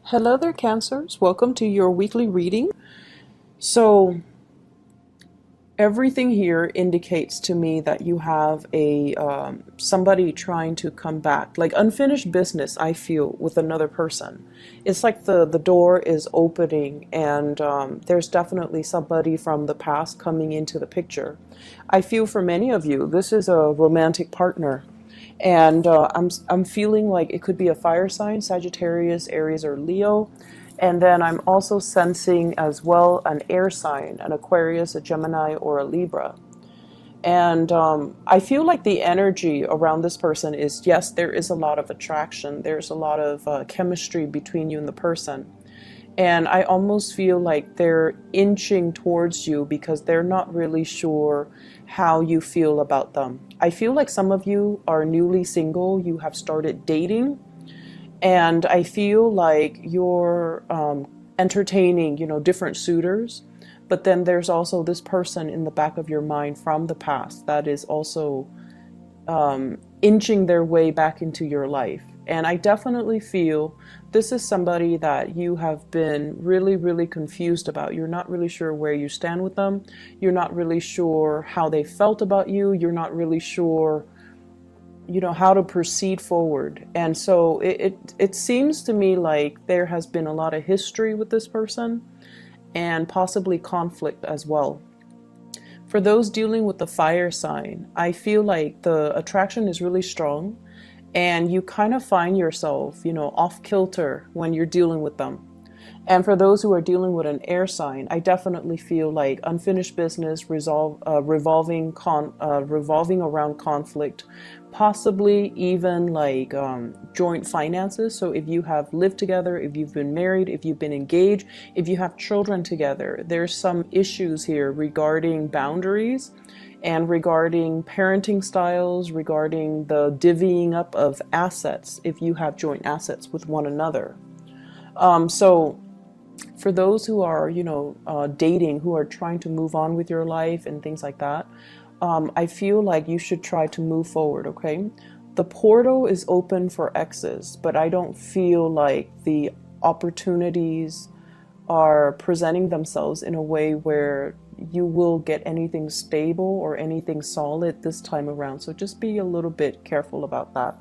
Hello there, Cancers. Welcome to your weekly reading. So, everything here indicates to me that you have a somebody trying to come back, like unfinished business. I feel with another person. It's like the door is opening, and there's definitely somebody from the past coming into the picture. I feel for many of you, this is a romantic partner. And I'm feeling like it could be a fire sign, Sagittarius, Aries, or Leo. And then I'm also sensing as well an air sign, an Aquarius, a Gemini, or a Libra. And I feel like the energy around this person is, yes, there is a lot of attraction. There's a lot of chemistry between you and the person. And I almost feel like they're inching towards you because they're not really sure how you feel about them. I feel like some of you are newly single, you have started dating, and I feel like you're entertaining, different suitors. But then there's also this person in the back of your mind from the past that is also inching their way back into your life. And I definitely feel this is somebody that you have been really, really confused about. You're not really sure where you stand with them. You're not really sure how they felt about you. You're not really sure, how to proceed forward. And so it seems to me like there has been a lot of history with this person and possibly conflict as well. For those dealing with the fire sign, I feel like the attraction is really strong and you kind of find yourself, off kilter when you're dealing with them. And for those who are dealing with an air sign, I definitely feel like unfinished business revolving around conflict, possibly even like joint finances. So if you have lived together, if you've been married, if you've been engaged, if you have children together, there's some issues here regarding boundaries and regarding parenting styles, regarding the divvying up of assets if you have joint assets with one another. So for those who are, dating, who are trying to move on with your life and things like that, I feel like you should try to move forward, okay? The portal is open for exes, but I don't feel like the opportunities are presenting themselves in a way where you will get anything stable or anything solid this time around. So just be a little bit careful about that.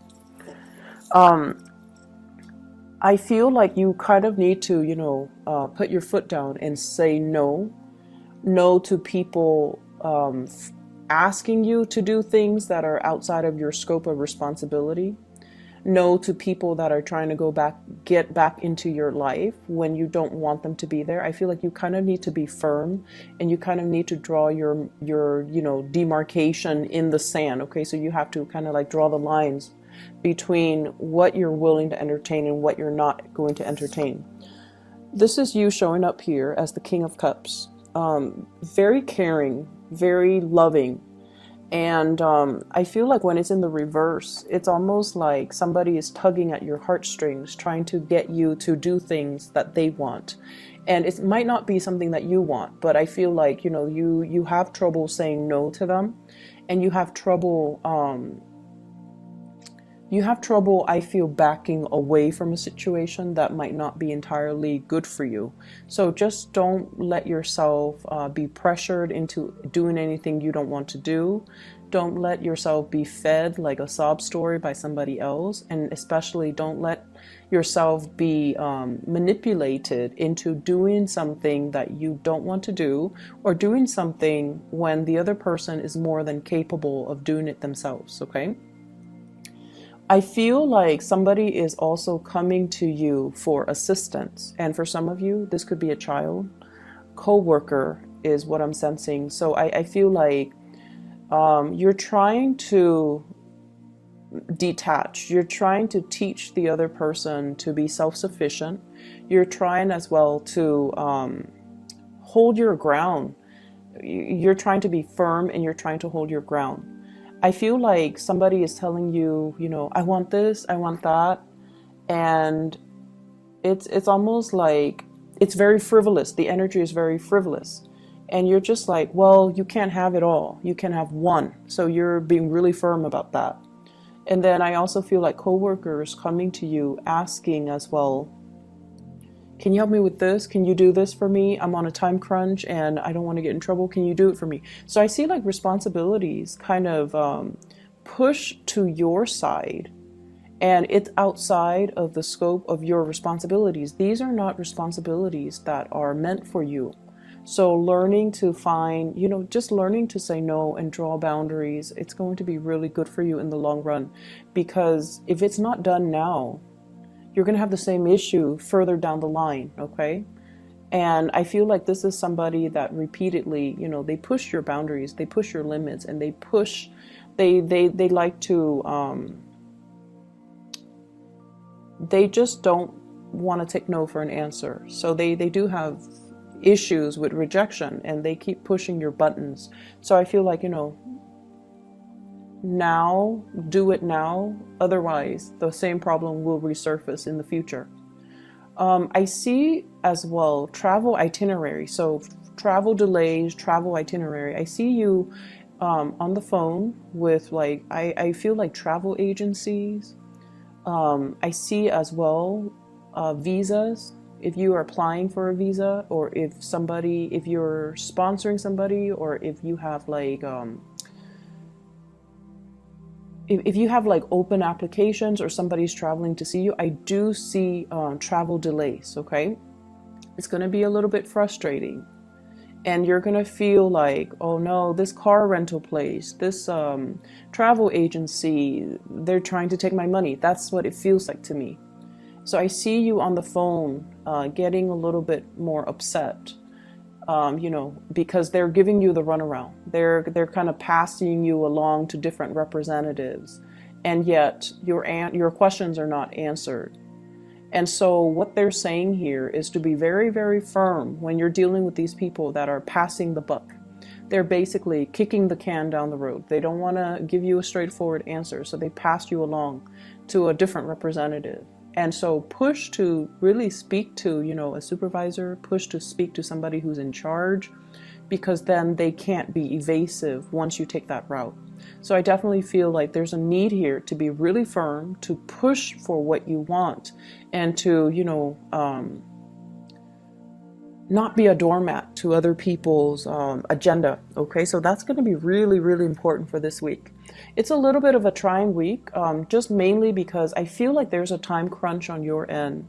I feel like you kind of need to, put your foot down and say no. No to people asking you to do things that are outside of your scope of responsibility. No to people that are trying to get back into your life when you don't want them to be there. I feel like you kind of need to be firm and you kind of need to draw your demarcation in the sand. Okay, so you have to kind of like draw the lines between what you're willing to entertain and what you're not going to entertain. This is you showing up here as the King of Cups. Very caring, very loving. And I feel like when it's in the reverse, it's almost like somebody is tugging at your heartstrings, trying to get you to do things that they want. And it might not be something that you want, but I feel like, you have trouble saying no to them, and I feel, backing away from a situation that might not be entirely good for you. So just don't let yourself be pressured into doing anything you don't want to do. Don't let yourself be fed like a sob story by somebody else. And especially don't let yourself be manipulated into doing something that you don't want to do, or doing something when the other person is more than capable of doing it themselves, okay? I feel like somebody is also coming to you for assistance. And for some of you, this could be a child. Co-worker is what I'm sensing. So I feel like you're trying to detach. You're trying to teach the other person to be self-sufficient. You're trying as well to hold your ground. You're trying to be firm and you're trying to hold your ground. I feel like somebody is telling you, I want this, I want that. And it's almost like it's very frivolous. The energy is very frivolous. And you're just like, well, you can't have it all. You can have one. So you're being really firm about that. And then I also feel like coworkers coming to you asking as well, Can you help me with this? Can you do this for me? I'm on a time crunch and I don't want to get in trouble. Can you do it for me? So I see like responsibilities kind of push to your side, and it's outside of the scope of your responsibilities. These are not responsibilities that are meant for you. So learning to find, just learning to say no and draw boundaries, it's going to be really good for you in the long run. Because if it's not done now, you're going to have the same issue further down the line, okay? And I feel like this is somebody that repeatedly, they push your boundaries, they push your limits, and they like to, they just don't want to take no for an answer. So they do have issues with rejection, and they keep pushing your buttons. So I feel like, now, do it now. Otherwise, the same problem will resurface in the future. I see as well travel itinerary. So travel delays, travel itinerary. I see you on the phone with like, I feel like travel agencies. I see as well visas. If you are applying for a visa, or if you're sponsoring somebody, or if you have like, if you have like open applications, or somebody's traveling to see you, I do see travel delays, okay? It's going to be a little bit frustrating. And you're going to feel like, oh no, this car rental place, this travel agency, they're trying to take my money. That's what it feels like to me. So I see you on the phone getting a little bit more upset, because they're giving you the runaround. They're kind of passing you along to different representatives, and yet your questions are not answered. And so what they're saying here is to be very, very firm when you're dealing with these people that are passing the buck. They're basically kicking the can down the road. They don't want to give you a straightforward answer, so they pass you along to a different representative. And so push to really speak to, a supervisor, push to speak to somebody who's in charge, because then they can't be evasive once you take that route. So I definitely feel like there's a need here to be really firm, to push for what you want, and to, not be a doormat to other people's agenda. Okay, so that's going to be really, really important for this week. It's a little bit of a trying week, just mainly because I feel like there's a time crunch on your end.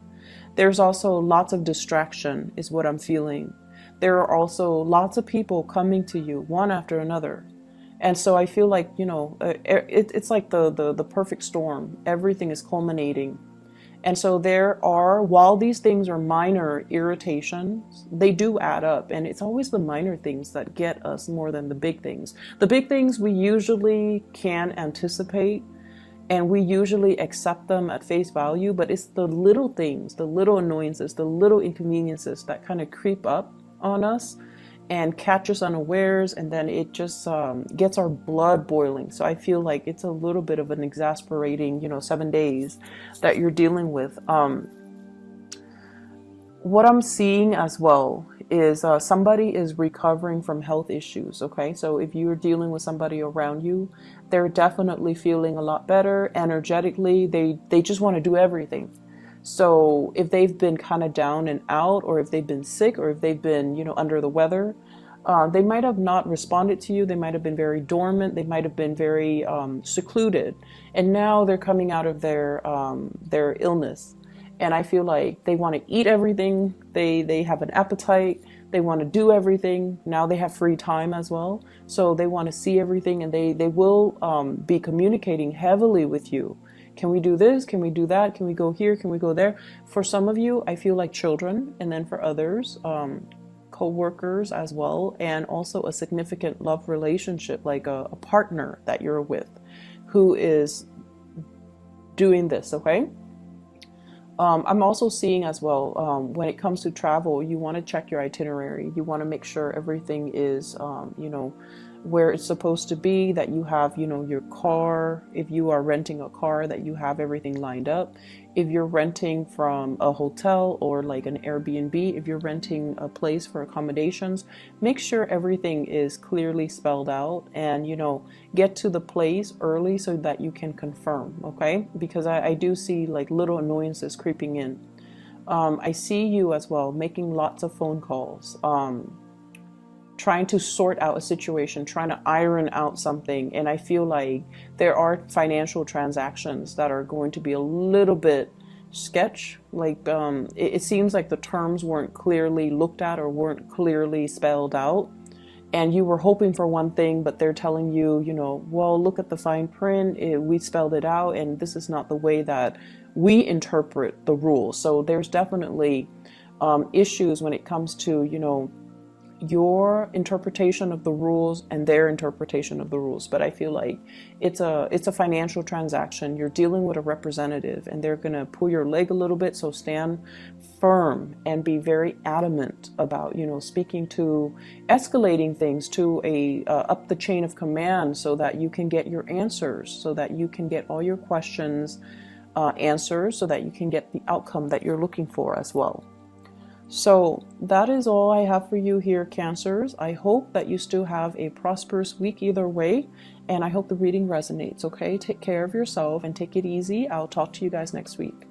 There's also lots of distraction is what I'm feeling. There are also lots of people coming to you one after another. And so I feel like, it's like the perfect storm. Everything is culminating. And so while these things are minor irritations, they do add up. And it's always the minor things that get us more than the big things. The big things we usually can anticipate, and we usually accept them at face value, but it's the little things, the little annoyances, the little inconveniences that kind of creep up on us and catch us unawares, and then it just gets our blood boiling. So I feel like it's a little bit of an exasperating, 7 days that you're dealing with. What I'm seeing as well is somebody is recovering from health issues, okay? So if you're dealing with somebody around you, they're definitely feeling a lot better energetically. They just want to do everything. So if they've been kind of down and out, or if they've been sick, or if they've been, under the weather, they might have not responded to you. They might have been very dormant. They might have been very secluded. And now they're coming out of their illness. And I feel like they want to eat everything. They have an appetite. They want to do everything. Now they have free time as well. So they want to see everything, and they will be communicating heavily with you. Can we do this? Can we do that? Can we go here? Can we go there? For some of you, I feel like children, and then for others, co-workers as well, and also a significant love relationship, like a partner that you're with who is doing this, okay? I'm also seeing as well, when it comes to travel, you want to check your itinerary. You want to make sure everything is, where it's supposed to be, that you have, your car. If you are renting a car, that you have everything lined up. If you're renting from a hotel or like an Airbnb, if you're renting a place for accommodations, make sure everything is clearly spelled out, and, get to the place early so that you can confirm, okay? Because I do see like little annoyances creeping in. I see you as well making lots of phone calls, trying to sort out a situation, trying to iron out something. And I feel like there are financial transactions that are going to be a little bit sketch. Like it seems like the terms weren't clearly looked at or weren't clearly spelled out. And you were hoping for one thing, but they're telling you, you know, well, look at the fine print. We spelled it out, and this is not the way that we interpret the rules. So there's definitely issues when it comes to, you know, your interpretation of the rules and their interpretation of the rules. But I feel like it's a financial transaction. You're dealing with a representative, and they're going to pull your leg a little bit. So stand firm and be very adamant about, you know, speaking to, escalating things to a up the chain of command, so that you can get your answers, so that you can get all your questions answers, so that you can get the outcome that you're looking for as well. So that is all I have for you here, Cancers. I hope that you still have a prosperous week either way, and I hope the reading resonates, okay? Take care of yourself and take it easy. I'll talk to you guys next week.